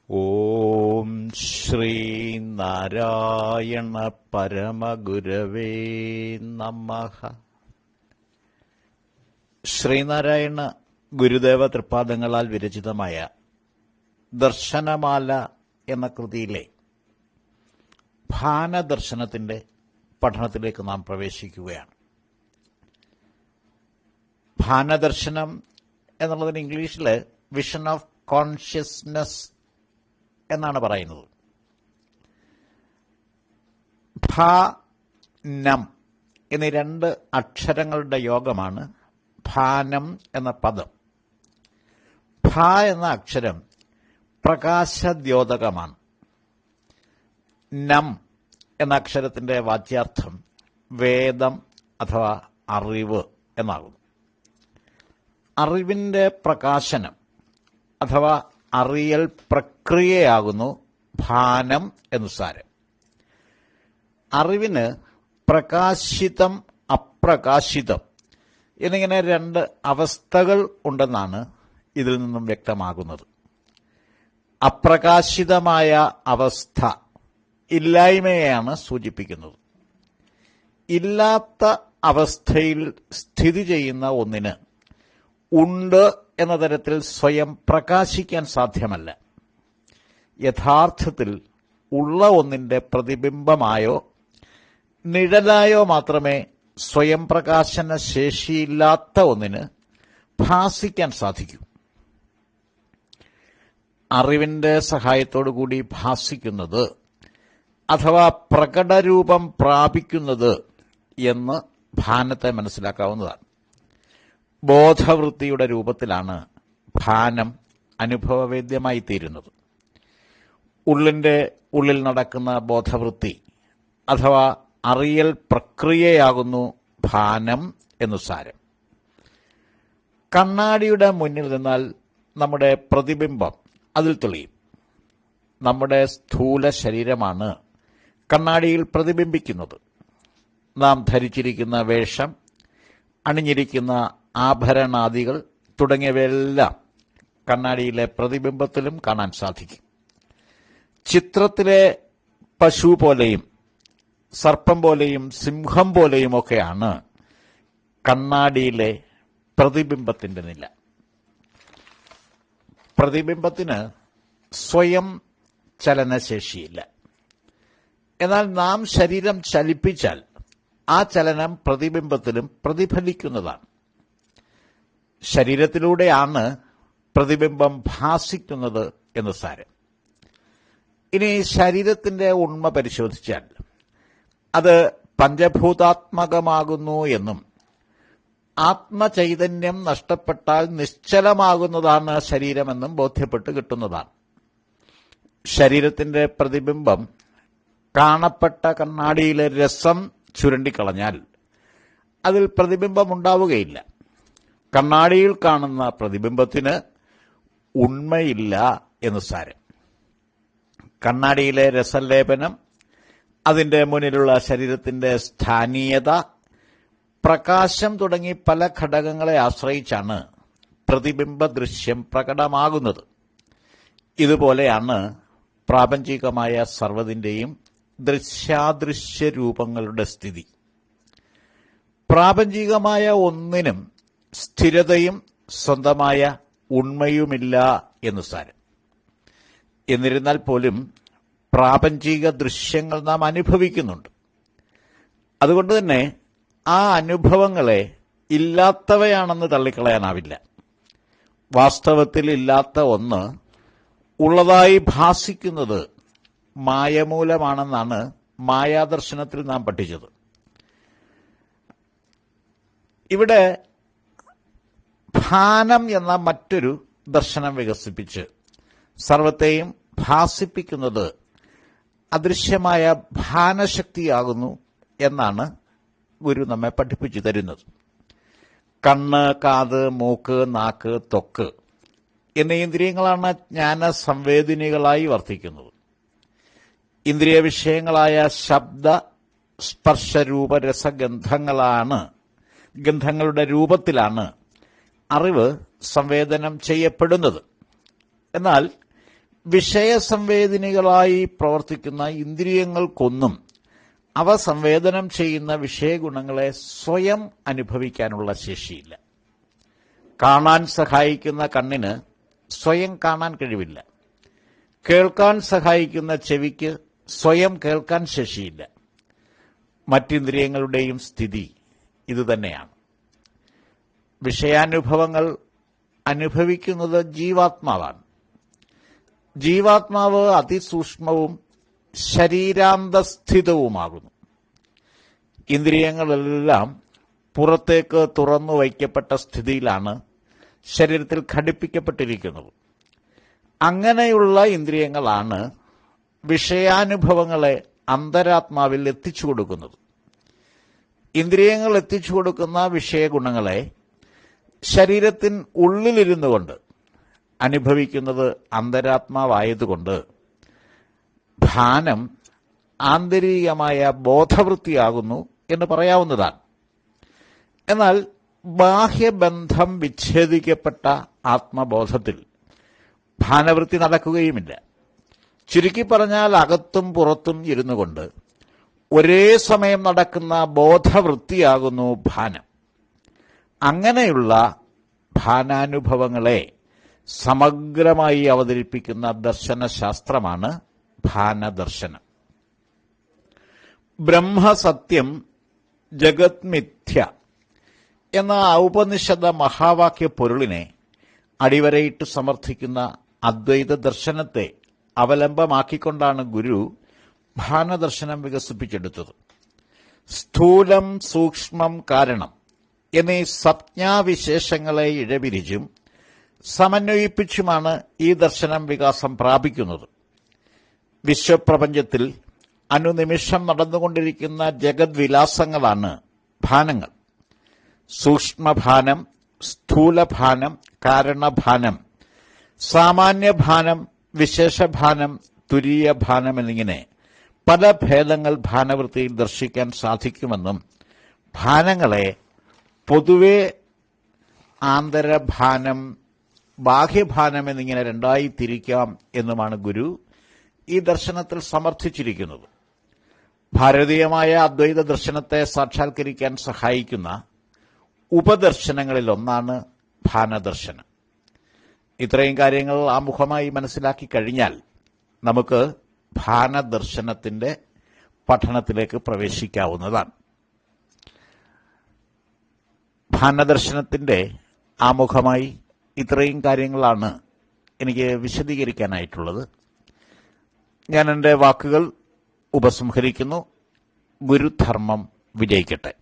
ഓം ശ്രീനാരായണ പരമഗുരവേ നമഃ. ശ്രീനാരായണ ഗുരുദേവ തൃപ്പാദങ്ങളാൽ വിരചിതമായ ദർശനമാല എന്ന കൃതിയിലെ ഭാനദർശനത്തിന്റെ പഠനത്തിലേക്ക് നാം പ്രവേശിക്കുകയാണ്. ഭാനദർശനം എന്നുള്ളതിന് ഇംഗ്ലീഷിൽ വിഷൻ ഓഫ് കോൺഷ്യസ്നെസ് എന്നാണ് പറയുന്നത്. ഭാനം എന്നീ രണ്ട് അക്ഷരങ്ങളുടെ യോഗമാണ് ഭാനം എന്ന പദം. ഭ എന്ന അക്ഷരം പ്രകാശദ്യോതകമാണ്. നം എന്ന അക്ഷരത്തിന്റെ വാച്യാർത്ഥം വേദം അഥവാ അറിവ് എന്നാകുന്നു. അറിവിന്റെ പ്രകാശനം അഥവാ അറിയൽ പ്രക്രിയയാകുന്നു ഭാനം എന്നു സാരം. അറിവിന് പ്രകാശിതം അപ്രകാശിതം എന്നിങ്ങനെ രണ്ട് അവസ്ഥകൾ ഉണ്ടെന്നാണ് ഇതിൽ നിന്നും വ്യക്തമാകുന്നത്. അപ്രകാശിതമായ അവസ്ഥ ഇല്ലായ്മയെയാണ് സൂചിപ്പിക്കുന്നത്. ഇല്ലാത്ത അവസ്ഥയിൽ സ്ഥിതി ചെയ്യുന്ന ഒന്നിന് ഉണ്ട് എന്ന തരത്തിൽ സ്വയം പ്രകാശിക്കാൻ സാധ്യമല്ല. യഥാർത്ഥത്തിൽ ഉള്ള ഒന്നിന്റെ പ്രതിബിംബമായോ നിഴലായോ മാത്രമേ സ്വയം പ്രകാശന ശേഷിയില്ലാത്ത ഒന്നിന് ഭാസിക്കാൻ സാധിക്കൂ. അറിവിന്റെ സഹായത്തോടുകൂടി ഭാസിക്കുന്നത് അഥവാ പ്രകടരൂപം പ്രാപിക്കുന്നത് എന്ന് ഭാനത്തെ മനസ്സിലാക്കാവുന്നതാണ്. ബോധവൃത്തിയുടെ രൂപത്തിലാണ് ഭാനം അനുഭവവേദ്യമായി തീരുന്നത്. ഉള്ളിന്റെ ഉള്ളിൽ നടക്കുന്ന ബോധവൃത്തി അഥവാ അറിയൽ പ്രക്രിയയാകുന്നു ഭാനം എന്നു സാരം. കണ്ണാടിയുടെ മുന്നിൽ നിന്നാൽ നമ്മുടെ പ്രതിബിംബം അതിൽ തെളിയും. നമ്മുടെ സ്ഥൂല ശരീരമാണ് കണ്ണാടിയിൽ പ്രതിബിംബിക്കുന്നത്. നാം ധരിച്ചിരിക്കുന്ന വേഷം, അണിഞ്ഞിരിക്കുന്ന ആഭരണാദികൾ തുടങ്ങിയവയെല്ലാം കണ്ണാടിയിലെ പ്രതിബിംബത്തിലും കാണാൻ സാധിക്കും. ചിത്രത്തിലെ പശു പോലെയും സർപ്പം പോലെയും സിംഹം പോലെയുമൊക്കെയാണ് കണ്ണാടിയിലെ പ്രതിബിംബത്തിന്റെ നില. പ്രതിബിംബത്തിന് സ്വയം ചലനശേഷിയില്ല. എന്നാൽ നാം ശരീരം ചലിപ്പിച്ചാൽ ആ ചലനം പ്രതിബിംബത്തിലും പ്രതിഫലിക്കുന്നതാണ്. ശരീരത്തിലൂടെയാണ് പ്രതിബിംബം ഭാസിക്കുന്നത് എന്ന് സാരം. ഇനി ശരീരത്തിന്റെ ഉണ്മ പരിശോധിച്ചാൽ അത് പഞ്ചഭൂതാത്മകമാകുന്നു എന്നും ആത്മചൈതന്യം നഷ്ടപ്പെട്ടാൽ നിശ്ചലമാകുന്നതാണ് ശരീരമെന്നും ബോധ്യപ്പെട്ട് കിട്ടുന്നതാണ്. ശരീരത്തിന്റെ പ്രതിബിംബം കാണപ്പെട്ട കണ്ണാടിയിലെ രസം ചുരണ്ടിക്കളഞ്ഞാൽ അതിൽ പ്രതിബിംബമുണ്ടാവുകയില്ല. കണ്ണാടിയിൽ കാണുന്ന പ്രതിബിംബത്തിന് ഉണ്മയില്ല എന്ന് സാരം. കണ്ണാടിയിലെ രസലേപനം, അതിന്റെ മുന്നിലുള്ള ശരീരത്തിന്റെ സ്ഥാനീയത, പ്രകാശം തുടങ്ങി പല ഘടകങ്ങളെ ആശ്രയിച്ചാണ് പ്രതിബിംബ ദൃശ്യം പ്രകടമാകുന്നത്. ഇതുപോലെയാണ് പ്രാപഞ്ചികമായ സർവ്വതിന്റെയും ദൃശ്യാദൃശ്യ രൂപങ്ങളുടെ സ്ഥിതി. പ്രാപഞ്ചികമായ ഒന്നിനും സ്ഥിരതയും സ്വന്തമായ ഉണ്മയുമില്ല എന്ന് സാരം. എന്നിരുന്നാൽ പോലും പ്രാപഞ്ചിക ദൃശ്യങ്ങൾ നാം അനുഭവിക്കുന്നുണ്ട്. അതുകൊണ്ട് തന്നെ ആ അനുഭവങ്ങളെ ഇല്ലാത്തവയാണെന്ന് തള്ളിക്കളയാനാവില്ല. വാസ്തവത്തിൽ ഇല്ലാത്ത ഒന്ന് ഉള്ളതായി ഭാസിക്കുന്നത് മായമൂലമാണെന്നാണ് മായാദർശനത്തിൽ നാം പഠിച്ചത്. ഇവിടെ ഭാനം എന്ന മറ്റൊരു ദർശനം വികസിപ്പിച്ച് സർവത്തെയും ഭാസിപ്പിക്കുന്നത് അദൃശ്യമായ ഭാനശക്തിയാകുന്നു എന്നാണ് ഗുരു നമ്മെ പഠിപ്പിച്ചു തരുന്നത്. കണ്ണ്, കാത്, മൂക്ക്, നാക്ക്, ത്വക്ക് എന്നീ ഇന്ദ്രിയങ്ങളാണ് ജ്ഞാന സംവേദിനികളായി വർത്തിക്കുന്നത്. ഇന്ദ്രിയ വിഷയങ്ങളായ ശബ്ദ, ഗന്ധങ്ങളുടെ രൂപത്തിലാണ് അറിവ് സംവേദനം ചെയ്യപ്പെടുന്നത്. എന്നാൽ വിഷയസംവേദിനികളായി പ്രവർത്തിക്കുന്ന ഇന്ദ്രിയങ്ങൾക്കൊന്നും അവ സംവേദനം ചെയ്യുന്ന വിഷയഗുണങ്ങളെ സ്വയം അനുഭവിക്കാനുള്ള ശേഷിയില്ല. കാണാൻ സഹായിക്കുന്ന കണ്ണിന് സ്വയം കാണാൻ കഴിവില്ല. കേൾക്കാൻ സഹായിക്കുന്ന ചെവിക്ക് സ്വയം കേൾക്കാൻ ശേഷിയില്ല. മറ്റിന്ദ്രിയങ്ങളുടെയും സ്ഥിതി ഇതുതന്നെയാണ്. വിഷയാനുഭവങ്ങൾ അനുഭവിക്കുന്നത് ജീവാത്മാവാണ്. ജീവാത്മാവ് അതിസൂക്ഷ്മവും ശരീരാന്തസ്ഥിതവുമാകുന്നു. ഇന്ദ്രിയങ്ങളെല്ലാം പുറത്തേക്ക് തുറന്നു വയ്ക്കപ്പെട്ട സ്ഥിതിയിലാണ് ശരീരത്തിൽ ഘടിപ്പിക്കപ്പെട്ടിരിക്കുന്നത്. അങ്ങനെയുള്ള ഇന്ദ്രിയങ്ങളാണ് വിഷയാനുഭവങ്ങളെ അന്തരാത്മാവിൽ എത്തിച്ചു കൊടുക്കുന്നത്. ഇന്ദ്രിയങ്ങൾ എത്തിച്ചു കൊടുക്കുന്ന വിഷയഗുണങ്ങളെ ശരീരത്തിന് ഉള്ളിലിരുന്നു കൊണ്ട് അനുഭവിക്കുന്നത് അന്തരാത്മാവായതുകൊണ്ട് ഭാനം ആന്തരികമായ ബോധവൃത്തിയാകുന്നു എന്ന് പറയാവുന്നതാണ്. എന്നാൽ ബാഹ്യബന്ധം വിച്ഛേദിക്കപ്പെട്ട ആത്മബോധത്തിൽ ഭാനവൃത്തി നടക്കുകയുമില്ല. ചുരുക്കി പറഞ്ഞാൽ അകത്തും പുറത്തും ഇരുന്നു കൊണ്ട് ഒരേ സമയം നടക്കുന്ന ബോധവൃത്തിയാകുന്നു ഭാനം. അങ്ങനെയുള്ള ഭാനാനുഭവങ്ങളെ സമഗ്രമായി അവതരിപ്പിക്കുന്ന ദർശനശാസ്ത്രമാണ് ഭാനദർശനം. ബ്രഹ്മസത്യം ജഗത് മിഥ്യ എന്ന ഔപനിഷദ മഹാവാക്യ പൊരുളിനെ അടിവരയിട്ട് സമർത്ഥിക്കുന്ന അദ്വൈത ദർശനത്തെ അവലംബമാക്കിക്കൊണ്ടാണ് ഗുരു ഭാനദർശനം വികസിപ്പിച്ചെടുത്തത്. സ്ഥൂലം, സൂക്ഷ്മം, കാരണം എന്നീ സംജ്ഞാവിശേഷങ്ങളെ ഇഴപിരിച്ചും സമന്വയിപ്പിച്ചുമാണ് ഈ ദർശനം വികാസം പ്രാപിക്കുന്നത്. വിശ്വപ്രപഞ്ചത്തിൽ അനുനിമിഷം നടന്നുകൊണ്ടിരിക്കുന്ന ജഗദ്വിലാസങ്ങളാണ് ഭാനങ്ങൾ. സൂക്ഷ്മഭാനം, സ്ഥൂലഭാനം, കാരണഭാനം, സാമാന്യഭാനം, വിശേഷഭാനം, തുരീയഭാനം എന്നിങ്ങനെ പല ഭേദങ്ങൾ ഭാനവൃത്തിയിൽ ദർശിക്കാൻ സാധിക്കുമെന്നും ഭാനങ്ങളെ പൊതുവെ ആന്തരഭാനം, ബാഹ്യഭാനം എന്നിങ്ങനെ രണ്ടായി തിരിക്കാം എന്നുമാണ് ഗുരു ഈ ദർശനത്തിൽ സമർത്ഥിച്ചിരിക്കുന്നത്. ഭാരതീയമായ അദ്വൈത ദർശനത്തെ സാക്ഷാത്കരിക്കാൻ സഹായിക്കുന്ന ഉപദർശനങ്ങളിലൊന്നാണ് ഭാനദർശനം. ഇത്രയും കാര്യങ്ങൾ ആമുഖമായി മനസ്സിലാക്കി കഴിഞ്ഞാൽ നമുക്ക് ഭാനദർശനത്തിന്റെ പഠനത്തിലേക്ക് പ്രവേശിക്കാവുന്നതാണ്. ഭാനദർശനത്തിന്റെ ആമുഖമായി ഇത്രയും കാര്യങ്ങളാണ് എനിക്ക് വിശദീകരിക്കാനായിട്ടുള്ളത്. ഞാൻ എൻ്റെ വാക്കുകൾ ഉപസംഹരിക്കുന്നു. ഗുരുധർമ്മം വിജയിക്കട്ടെ.